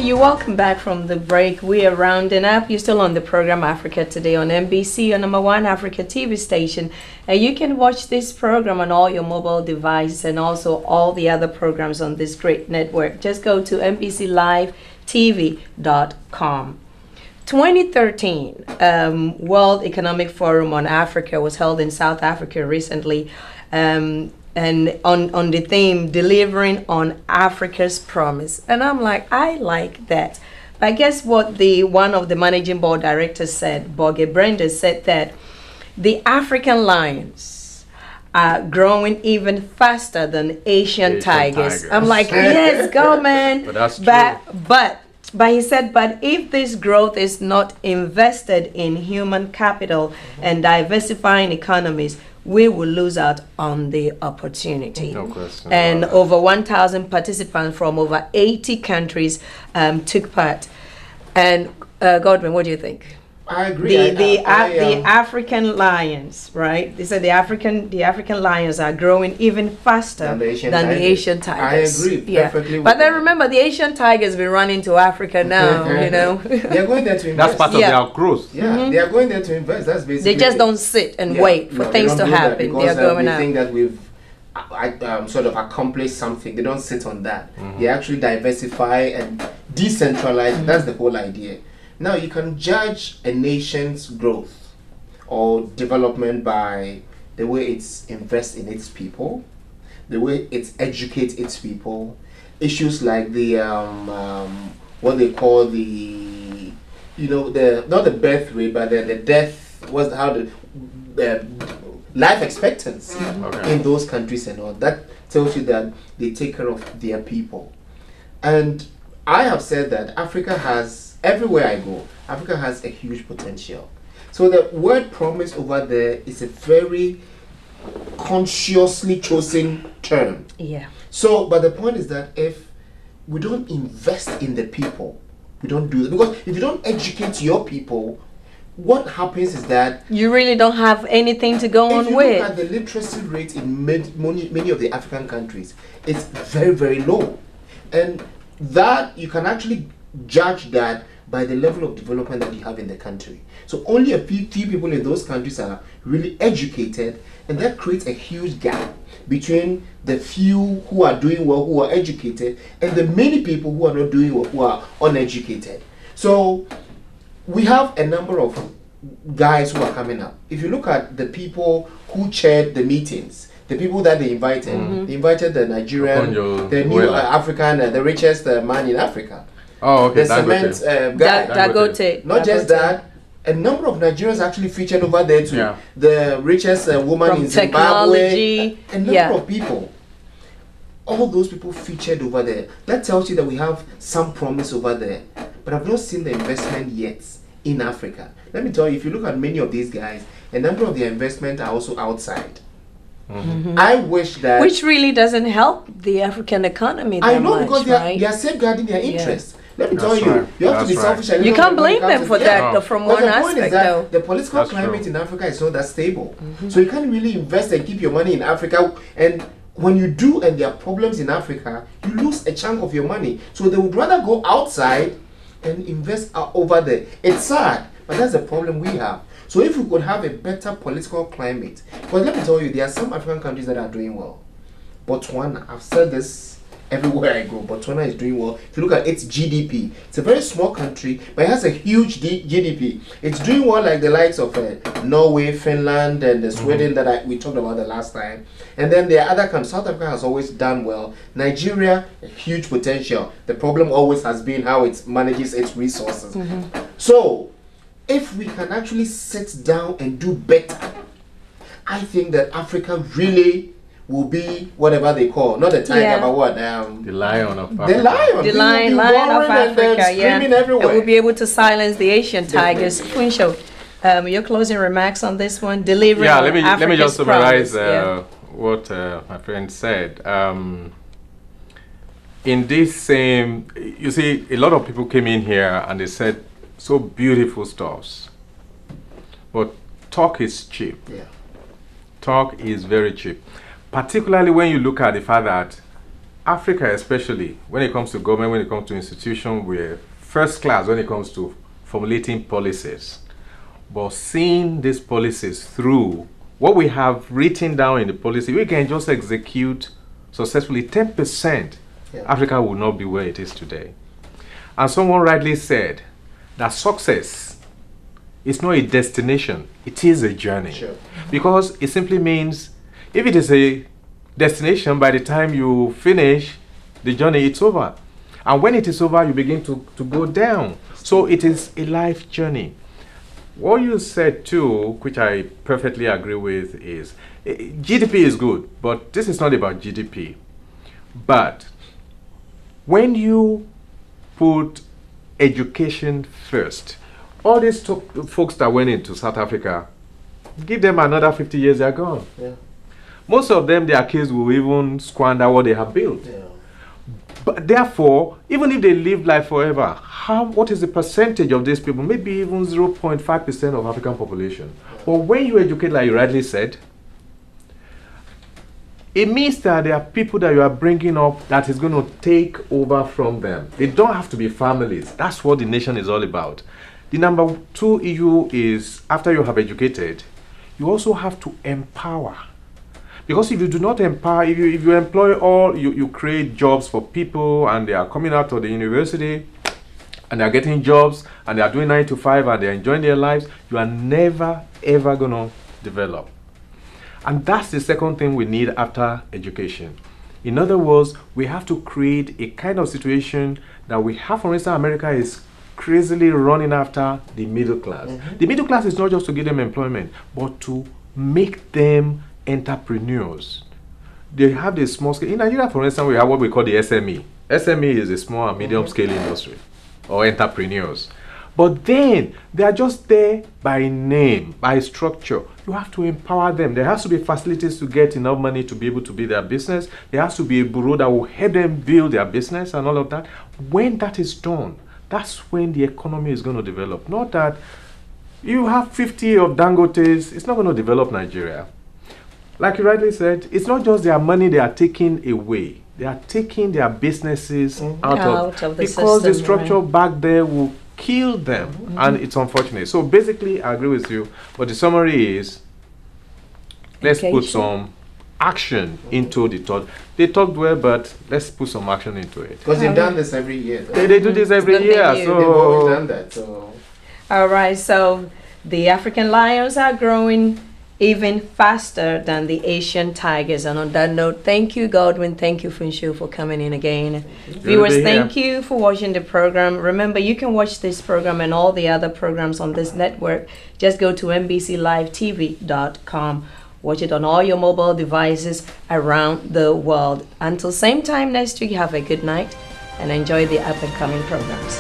You're welcome back from the break. We are rounding up. You're still on the program Africa Today on NBC, your number one Africa TV station. And you can watch this program on all your mobile devices and also all the other programs on this great network. Just go to NBCLiveTV.com. 2013 World Economic Forum on Africa was held in South Africa recently. And on the theme delivering on Africa's promise, and I'm like, I like that. But guess what? One of the managing board directors said, Boge Brenda, said that the African lions are growing even faster than Asian tigers. I'm like, yes, go man. But that's true. But he said, but if this growth is not invested in human capital and diversifying economies, we will lose out on the opportunity. No question. And over 1,000 participants from over 80 countries took part. And Godwin, what do you think? I agree. The African lions, right? They said the African lions are growing even faster than the Asian tigers. I agree perfectly. But then remember, the Asian tigers been running to Africa now. They're going there to invest. That's part of their growth. Yeah, they are going there to invest. That's basically. They just don't sit and wait for things to happen. They are going out. They think that we've sort of accomplished something. They don't sit on that. They actually diversify and decentralize. That's the whole idea. Now, you can judge a nation's growth or development by the way it invests in its people, the way it educates its people. Issues like the what they call the not the birth rate, but the death the life expectancy in those countries and all that tells you that they take care of their people. And I have said that Africa has. Everywhere I go, Africa has a huge potential. So the word promise over there is a very consciously chosen term. Yeah. So, but the point is that if we don't invest in the people, we don't do it. Because if you don't educate your people, what happens is that you really don't have anything to go on with. If you look at the literacy rate in many of the African countries, it's very, very low. And that you can actually judge that by the level of development that you have in the country. So only a few people in those countries are really educated, and that creates a huge gap between the few who are doing well, who are educated, and the many people who are not doing well, who are uneducated. So we have a number of guys who are coming up. If you look at the people who chaired the meetings, the people that they invited, they invited the Nigerian, the new African, the richest man in Africa. Oh, okay. The cement guy. Dangote. Not just that, a number of Nigerians actually featured over there too. Yeah. The richest woman from in Zimbabwe. Technology. A number of people. All those people featured over there. That tells you that we have some promise over there. But I've not seen the investment yet in Africa. Let me tell you, if you look at many of these guys, a number of their investment are also outside. I wish that... Which really doesn't help the African economy that I know, much, because right? they are safeguarding their interests. Let me tell That's you, right. you have to be That's selfish. right. You can't blame them for that from one the point is aspect, that though. the political That's climate true. in Africa is not that stable. So you can't really invest and keep your money in Africa. And when you do and there are problems in Africa, you lose a chunk of your money. So they would rather go outside and invest over there. It's sad, but that's the problem we have. So if we could have a better political climate, because let me tell you, there are some African countries that are doing well. Botswana, I've said this everywhere I go, Botswana is doing well. If you look at its GDP, it's a very small country, but it has a huge GDP. It's doing well like the likes of Norway, Finland, and Sweden that we talked about the last time. And then there are other countries. South Africa has always done well. Nigeria, a huge potential. The problem always has been how it manages its resources. So, if we can actually sit down and do better, I think that Africa really will be whatever they call, not the tiger, but what? The lion of Africa. The lion. The lion of Africa, screaming everywhere. And we'll be able to silence the Asian tigers. Funcho, your closing remarks on this one? Delivering let me just summarize promise. what my friend said. In this same, you see, a lot of people came in here and they said so beautiful stuffs, but talk is cheap. Talk is very cheap, particularly when you look at the fact that Africa, especially when it comes to government, when it comes to institution, we're first class when it comes to formulating policies. But seeing these policies through, what we have written down in the policy, we can just execute successfully 10%, Africa will not be where it is today. And someone rightly said that success is not a destination, it is a journey. Sure. Because it simply means if it is a destination, by the time you finish the journey, it's over. And when it is over, you begin to go down. So it is a life journey. What you said too, which I perfectly agree with, is GDP is good, but this is not about GDP. But when you put education first, all these folks that went into South Africa, give them another 50 years, they're gone. Yeah. Most of them, their kids will even squander what they have built. Yeah. But therefore, even if they live life forever, what is the percentage of these people? Maybe even 0.5% of African population. But when you educate, like you rightly said, it means that there are people that you are bringing up that is going to take over from them. They don't have to be families. That's what the nation is all about. The number 2 issue is, after you have educated, you also have to empower. Because if you do not empower, if you employ you create jobs for people and they are coming out of the university and they are getting jobs and they are doing 9 to 5 and they are enjoying their lives, you are never ever going to develop. And that's the second thing we need after education. In other words, we have to create a kind of situation that we have. For instance, America is crazily running after the middle class. The middle class is not just to give them employment, but to make them entrepreneurs. They have this small scale. In Nigeria, for instance, we have what we call the SME. SME is a small and medium scale industry or entrepreneurs. But then they are just there by name, by structure. You have to empower them. There has to be facilities to get enough money to be able to build their business. There has to be a bureau that will help them build their business and all of that. When that is done, that's when the economy is going to develop. Not that you have 50 of Dangotes, it's not going to develop Nigeria. Like you rightly said, it's not just their money they are taking away. They are taking their businesses out of the because system, the structure back there will kill them, and it's unfortunate. So basically, I agree with you, but the summary is, let's put some action into the thought. They talked well, but let's put some action into it. Because they've done this every year. They do this every year, so they've always done that. So. All right, so the African lions are growing even faster than the Asian tigers. And on that note, thank you, Godwin. Thank you, Funshu, for coming in again. Viewers, thank you for watching the program. Remember, you can watch this program and all the other programs on this network. Just go to NBCLiveTV.com. Watch it on all your mobile devices around the world. Until same time next week, have a good night and enjoy the up and coming programs.